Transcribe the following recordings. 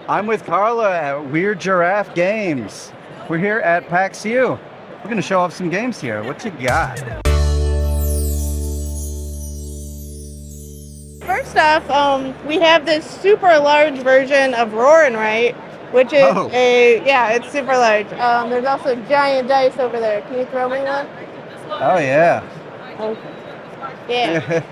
I'm with Carla at Weird Giraffe Games. We're here at PAXU. We're going to show off some games here. What you got? First off, we have this super large version of Roar and Write, which is it's super large. There's also giant dice over there. Can you throw me one? Oh, yeah. Yeah.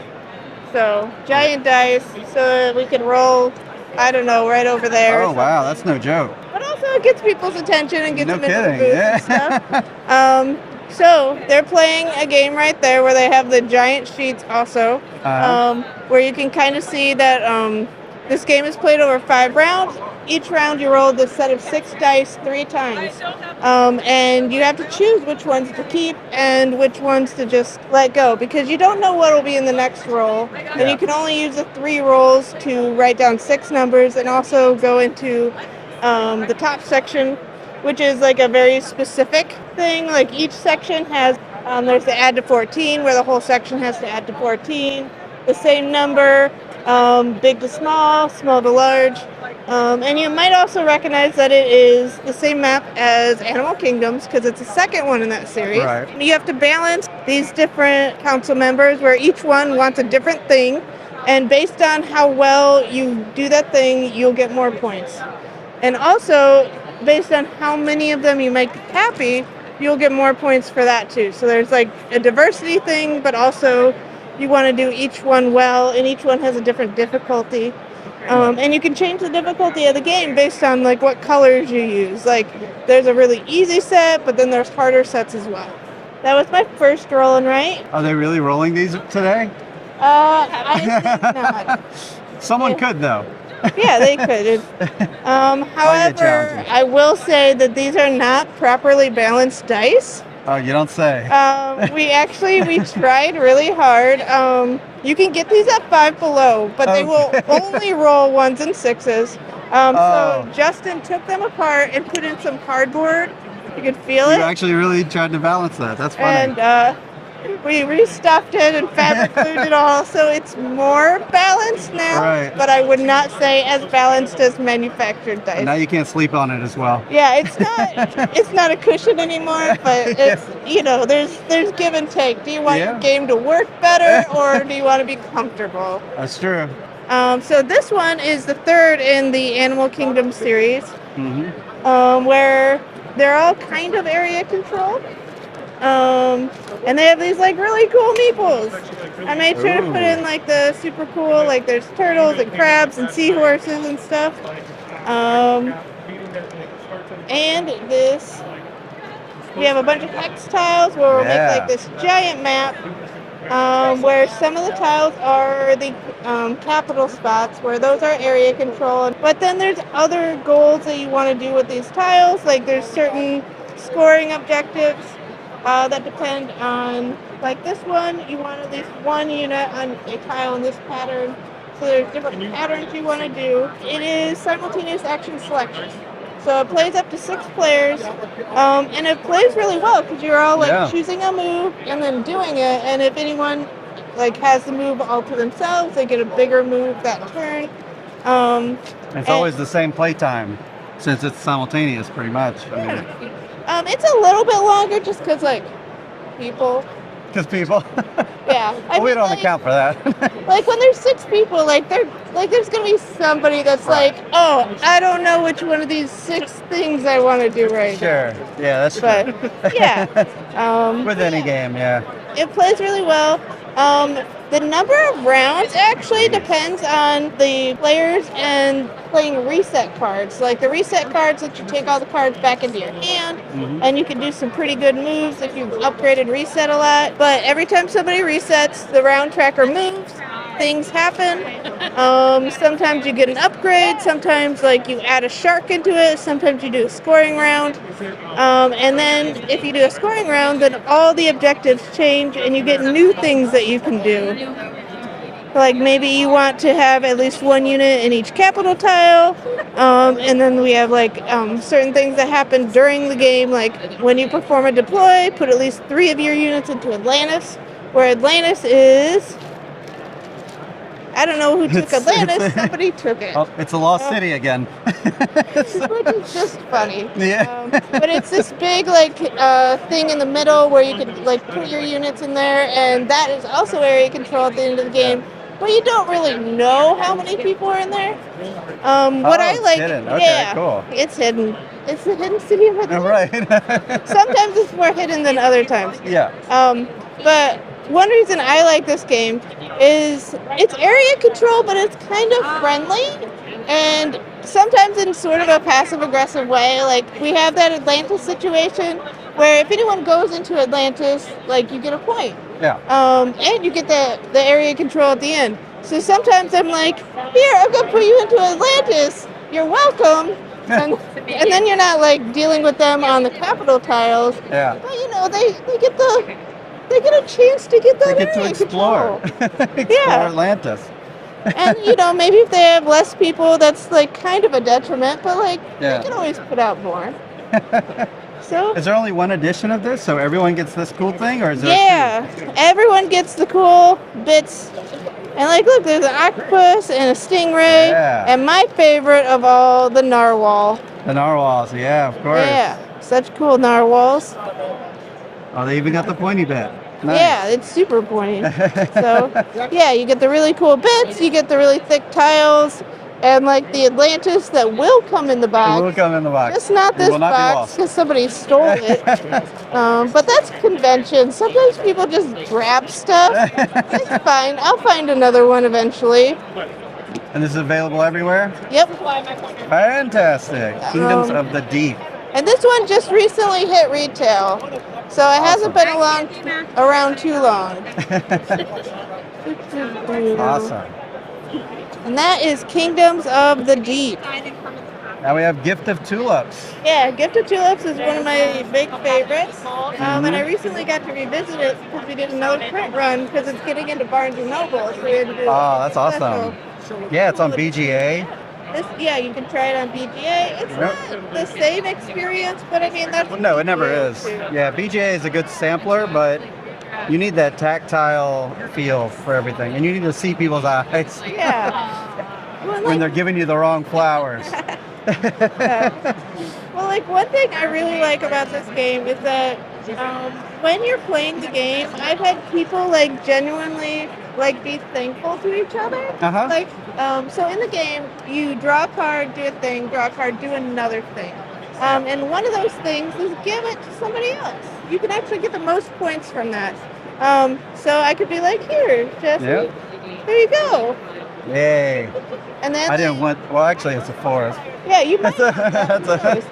So, giant dice, so that we can roll, I don't know, right over there. Oh, wow, that's no joke. But also it gets people's attention and gets them into the booth Yeah. and stuff. So, they're playing a game right there where they have the giant sheets also, where you can kind of see that this game is played over 5 rounds. Each round you roll the set of 6 dice 3 times. And you have to choose which ones to keep and which ones to just let go, because you don't know what will be in the next roll. And you can only use the 3 rolls to write down 6 numbers and also go into the top section, which is like a very specific thing. Like each section has, there's the add to 14, where the whole section has to add to 14. The same number, big to small, small to large. And you might also recognize that it is the same map as Animal Kingdoms, because it's the second one in that series. Right. You have to balance these different council members where each one wants a different thing, and based on how well you do that thing, you'll get more points. And also, based on how many of them you make happy, you'll get more points for that too. So there's like a diversity thing, but also you want to do each one well, and each one has a different difficulty. And you can change the difficulty of the game based on like what colors you use. Like there's a really easy set, but then there's harder sets as well. That was my first roll and write. Are they really rolling these today? I think not. Someone could, though. Yeah, they could. However, I will say that these are not properly balanced dice. Oh, you don't say. We tried really hard. You can get these at 5 below, but they will only roll 1s and 6s. So Justin took them apart and put in some cardboard. You could feel it. You actually really tried to balance that. That's funny. And we restuffed it and fabric glued it all, so it's more balanced now. Right. But I would not say as balanced as manufactured dice. And now you can't sleep on it as well. Yeah, it's not a cushion anymore, but it's there's give and take. Do you want your game to work better, or do you want to be comfortable? That's true. So this one is the third in the Animal Kingdom series, where they're all kind of area controlled. And they have these like really cool meeples. I made sure to put in like the super cool, like there's turtles and crabs and seahorses and stuff. And this, we have a bunch of hex tiles where we'll make like this giant map, where some of the tiles are the capital spots, where those are area control. But then there's other goals that you want to do with these tiles. Like there's certain scoring objectives that depend on, like this one, you want at least 1 unit on a tile in this pattern. So there's different patterns you want to do. It is simultaneous action selection. So it plays up to 6 players, and it plays really well because you're all like choosing a move and then doing it. And if anyone like has the move all to themselves, they get a bigger move that turn. It's always the same play time since it's simultaneous, pretty much. It's a little bit longer just because like people. Because people. Yeah. We don't account for that. Like when there's 6 people, there's gonna be somebody that's like, oh, I don't know which one of these 6 things I want to do right now. Sure. Yeah, that's true. But yeah. With any game, It plays really well. The number of rounds actually depends on the players and playing reset cards. Like the reset cards let you take all the cards back into your hand, and you can do some pretty good moves if you've upgraded reset a lot. But every time somebody resets, the round tracker moves, things happen. Sometimes you get an upgrade, sometimes like you add a shark into it, sometimes you do a scoring round. And then if you do a scoring round, then all the objectives change and you get new things that you can do. Like maybe you want to have at least 1 unit in each capital tile, and then we have like certain things that happen during the game, like when you perform a deploy, put at least 3 of your units into Atlantis, where Atlantis is I don't know who took It's- Atlantis. Somebody took it. Oh, it's a lost city again. Which is just funny. Yeah. But it's this big thing in the middle where you can like put your units in there, and that is also area control at the end of the game. But you don't really know how many people are in there. What I it's like, hidden. Okay, yeah, cool. it's hidden. It's the hidden city of Atlantis. Right. Sometimes it's more hidden than other times. Yeah. But one reason I like this game is it's area control, but it's kind of friendly, and sometimes in sort of a passive-aggressive way. Like, we have that Atlantis situation where if anyone goes into Atlantis, like, you get a point. Yeah. And you get the area control at the end. So sometimes I'm like, here, I'm going to put you into Atlantis. You're welcome. And then you're not, like, dealing with them on the capital tiles. Yeah. But, you know, they get a chance to get that They get to area explore. control. Explore Yeah. Atlantis. And, you know, maybe if they have less people, that's, like, kind of a detriment. But, like, Yeah. they can always put out more. So, Is there only one edition of this, so everyone gets this cool thing, or is there? yeah, everyone gets the cool bits. And, like, look, there's an octopus and a stingray. Yeah. And my favorite of all, the narwhal. The narwhals, yeah, of course. Yeah, such cool narwhals. Oh, they even got the pointy bit. Nice. Yeah, it's super pointy. So, yeah, you get the really cool bits, you get the really thick tiles, and like the Atlantis that will come in the It box. will come in the box. Just not It this will not be box lost. because somebody stole it. But that's convention. Sometimes people just grab stuff. It's fine. I'll find another one eventually. And this is available everywhere? Yep. Fantastic. Kingdoms of the Deep. And this one just recently hit retail, so it hasn't been around too long. Awesome. And that is Kingdoms of the Deep. Now we have Gift of Tulips. Yeah, Gift of Tulips is one of my big favorites. And I recently got to revisit it because we did another print run because it's getting into Barnes & Noble. So we had to do Oh, that's awesome. special. Yeah, it's on BGA. Yeah, you can try it on BGA. It's not the same experience, but I mean, that's... No, it never is. too. Yeah, BGA is a good sampler, but you need that tactile feel for everything. And you need to see people's eyes Yeah. Well, when they're giving you the wrong flowers. Well, like one thing I really like about this game is that when you're playing the game, I've had people like genuinely like be thankful to each other. Uh-huh. Like, so in the game, you draw a card, do a thing, draw a card, do another thing. And one of those things is give it to somebody else. You can actually get the most points from that. So I could be like, here, Jesse, Yep. there you go. Yay. And then I didn't want, well, actually, it's a forest. yeah, you might That's have a- choice.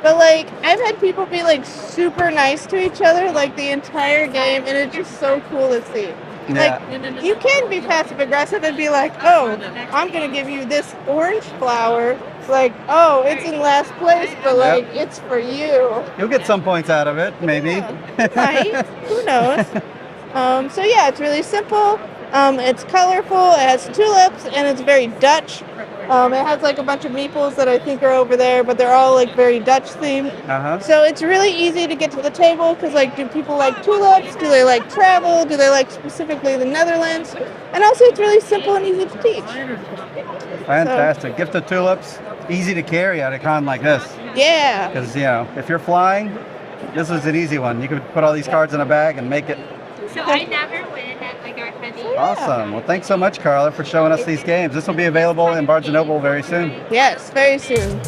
But like I've had people be like super nice to each other like the entire game, and it's just so cool to see. Yeah. Like you can be passive aggressive and be like, oh, I'm gonna give you this orange flower. Like, oh, it's in last place, but like it's for you. You'll get some points out of it, maybe. Right? Who knows? So yeah, it's really simple. It's colorful. It has tulips, and it's very Dutch. It has like a bunch of meeples that I think are over there, but they're all like very Dutch themed. Uh-huh. So it's really easy to get to the table because like, do people like tulips? Do they like travel? Do they like specifically the Netherlands? And also, it's really simple and easy to teach. Fantastic. Gift of Tulips. Easy to carry at a con like this. Yeah. Because, you know, if you're flying, this is an easy one. You can put all these cards in a bag and make it So I never win at like our heavy. awesome. Well, thanks so much, Carla, for showing us these games. This will be available in Barnes & Noble very soon. Yes, very soon.